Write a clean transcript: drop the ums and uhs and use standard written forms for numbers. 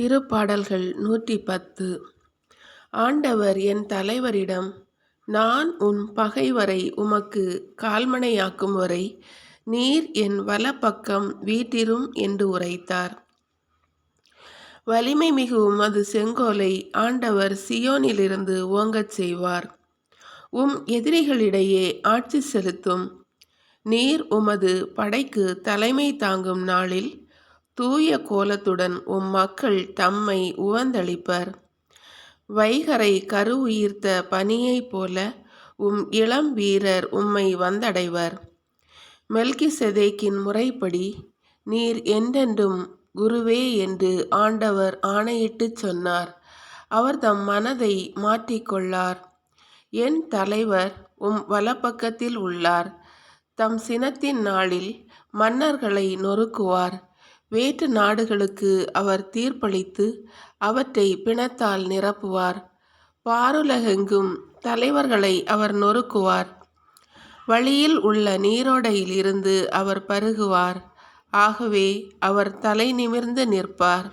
திருப்பாடல்கள் 110. ஆண்டவர் என் தலைவரிடம், நான் உன் பகைவரை உமக்கு கால்மணையாக்கும் வரை நீர் என் வலப்பக்கம் வீற்றிரும் என்று உரைத்தார். வலிமை மிகு உமது செங்கோலை ஆண்டவர் சியோனிலிருந்து ஓங்கச் செய்வார். உம் எதிரிகளிடையே ஆட்சி செலுத்தும். நீர் உமது படைக்கு தலைமை தாங்கும் நாளில் தூய கோலத்துடன் உம் மக்கள் தம்மை உவந்தளிப்பர். வைகரை கரு உயிர்த்த பனியைப் போல உம் இளம் வீரர் உம்மை வந்தடைவர். மெல்கிசெதேக்கின் முறைப்படி நீர் என்றென்றும் குருவே என்று ஆண்டவர் ஆணையிட்டுச் சொன்னார். அவர் தம் மனதை மாற்றிக்கொள்ளார். என் தலைவர் உம் வலப்பக்கத்தில் உள்ளார். தம் சினத்தின் நாளில் மன்னர்களை நொறுக்குவார். வேற்று நாடுகளுக்கு அவர் தீர்ப்பளித்து அவற்றை பிணத்தால் நிரப்புவார். பாருலகெங்கும் தலைவர்களை அவர் நொறுக்குவார். வழியில் உள்ள நீரோடையில் இருந்து அவர் பருகுவார். ஆகவே அவர் தலை நிமிர்ந்து நிற்பார்.